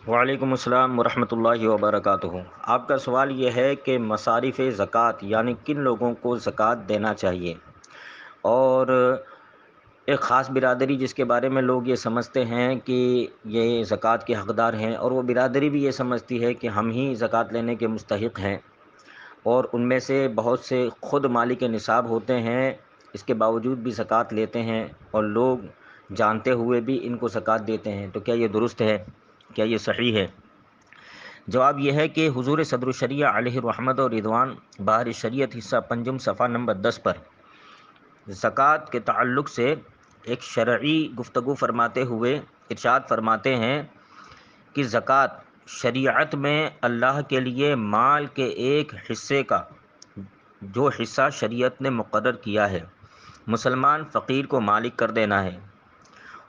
وعلیکم السلام ورحمۃ اللہ وبرکاتہ۔ آپ کا سوال یہ ہے کہ مصارف زکوٰۃ یعنی کن لوگوں کو زکوٰۃ دینا چاہیے، اور ایک خاص برادری جس کے بارے میں لوگ یہ سمجھتے ہیں کہ یہ زکوٰۃ کے حقدار ہیں، اور وہ برادری بھی یہ سمجھتی ہے کہ ہم ہی زکوٰۃ لینے کے مستحق ہیں، اور ان میں سے بہت سے خود مالک نصاب ہوتے ہیں، اس کے باوجود بھی زکوٰۃ لیتے ہیں، اور لوگ جانتے ہوئے بھی ان کو زکوٰۃ دیتے ہیں۔ تو کیا یہ درست ہے؟ کیا یہ صحیح ہے؟ جواب یہ ہے کہ حضور صدر الشریعہ علیہ رحمت و رضوان بحر شریعت حصہ پنجم صفحہ نمبر 10 پر زکوٰۃ کے تعلق سے ایک شرعی گفتگو فرماتے ہوئے ارشاد فرماتے ہیں کہ زکوٰۃ شریعت میں اللہ کے لیے مال کے ایک حصے کا جو حصہ شریعت نے مقرر کیا ہے، مسلمان فقیر کو مالک کر دینا ہے،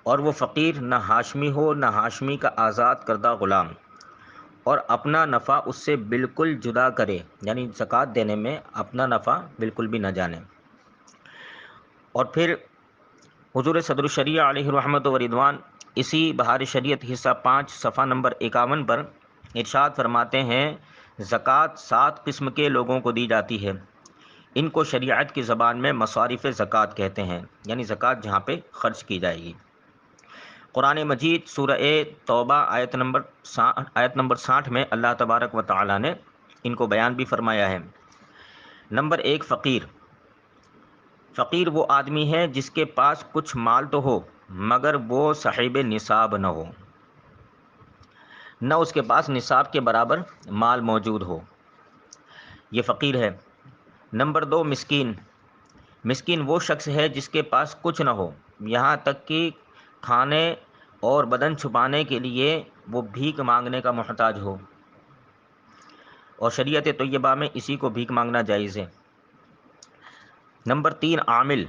اور وہ فقیر نہ ہاشمی ہو نہ ہاشمی کا آزاد کردہ غلام، اور اپنا نفع اس سے بالکل جدا کرے، یعنی زکوٰۃ دینے میں اپنا نفع بالکل بھی نہ جانے۔ اور پھر حضور صدر الشریعہ علیہ رحمت و رضوان اسی بحار شریعت حصہ 5 صفحہ نمبر 51 پر ارشاد فرماتے ہیں، زکوٰۃ 7 قسم کے لوگوں کو دی جاتی ہے، ان کو شریعت کی زبان میں مصارف زکوٰۃ کہتے ہیں، یعنی زکوٰۃ جہاں پہ خرچ کی جائے گی۔ قرآن مجید سورہ توبہ آیت نمبر 60 میں اللہ تبارک و تعالی نے ان کو بیان بھی فرمایا ہے۔ نمبر 1، فقیر۔ فقیر وہ آدمی ہے جس کے پاس کچھ مال تو ہو مگر وہ صاحب نصاب نہ ہو، نہ اس کے پاس نصاب کے برابر مال موجود ہو، یہ فقیر ہے۔ نمبر 2، مسکین۔ مسکین وہ شخص ہے جس کے پاس کچھ نہ ہو، یہاں تک کہ کھانے اور بدن چھپانے کے لیے وہ بھیک مانگنے کا محتاج ہو، اور شریعت طیبہ میں اسی کو بھیک مانگنا جائز ہے۔ نمبر 3، عامل۔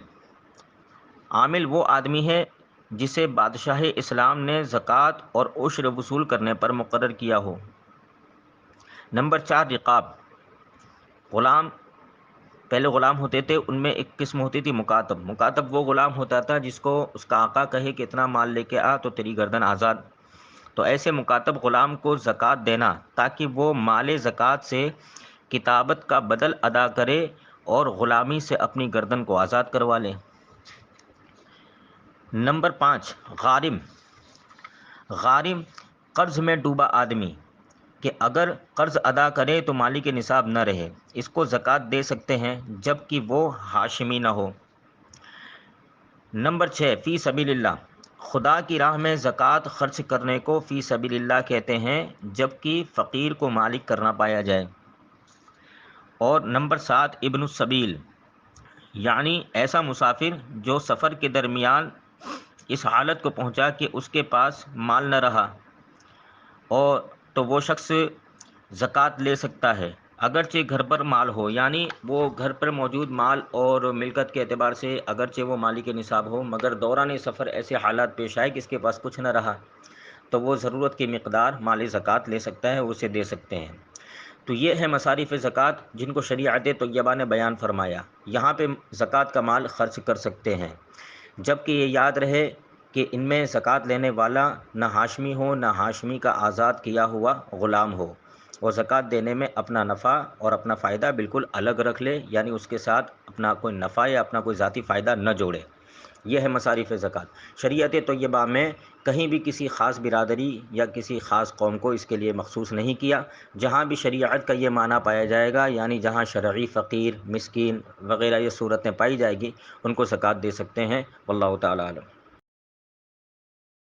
عامل وہ آدمی ہے جسے بادشاہ اسلام نے زکوٰۃ اور عشر وصول کرنے پر مقرر کیا ہو۔ نمبر 4، رقاب۔ غلام، پہلے غلام ہوتے تھے، ان میں ایک قسم ہوتی تھی مکاتب۔ مکاتب وہ غلام ہوتا تھا جس کو اس کا آقا کہے کہ اتنا مال لے کے آ تو تیری گردن آزاد۔ تو ایسے مکاتب غلام کو زکوٰۃ دینا تاکہ وہ مال زکوٰۃ سے کتابت کا بدل ادا کرے اور غلامی سے اپنی گردن کو آزاد کروا لے۔ نمبر 5، غارم۔ غارم قرض میں ڈوبا آدمی کہ اگر قرض ادا کرے تو مالک نصاب نہ رہے، اس کو زکوٰۃ دے سکتے ہیں جب کہ وہ ہاشمی نہ ہو۔ نمبر 6، فی سبیل اللہ۔ خدا کی راہ میں زکوٰۃ خرچ کرنے کو فی سبیل اللہ کہتے ہیں جب کہ فقیر کو مالک کرنا پایا جائے۔ اور نمبر 7، ابن السبیل، یعنی ایسا مسافر جو سفر کے درمیان اس حالت کو پہنچا کہ اس کے پاس مال نہ رہا، اور تو وہ شخص زکوٰۃ لے سکتا ہے اگرچہ گھر پر مال ہو، یعنی وہ گھر پر موجود مال اور ملکت کے اعتبار سے اگرچہ وہ مالک نصاب ہو، مگر دوران سفر ایسے حالات پیش آئے کہ اس کے پاس کچھ نہ رہا، تو وہ ضرورت کی مقدار مال زکوٰۃ لے سکتا ہے، اسے دے سکتے ہیں۔ تو یہ ہے مصارف زکوٰۃ جن کو شریعت طیبہ نے بیان فرمایا، یہاں پہ زکوٰۃ کا مال خرچ کر سکتے ہیں، جبکہ یہ یاد رہے کہ ان میں زکوٰۃ لینے والا نہ ہاشمی ہو نہ ہاشمی کا آزاد کیا ہوا غلام ہو، اور زکوٰۃ دینے میں اپنا نفع اور اپنا فائدہ بالکل الگ رکھ لے، یعنی اس کے ساتھ اپنا کوئی نفع یا اپنا کوئی ذاتی فائدہ نہ جوڑے۔ یہ ہے مصارف زکوٰۃ۔ شریعت طیبہ میں کہیں بھی کسی خاص برادری یا کسی خاص قوم کو اس کے لیے مخصوص نہیں کیا۔ جہاں بھی شریعت کا یہ معنی پایا جائے گا، یعنی جہاں شرعی فقیر، مسکین وغیرہ یہ صورتیں پائی جائے گی، ان کو زکوٰۃ دے سکتے ہیں۔ واللہ تعالی اعلم۔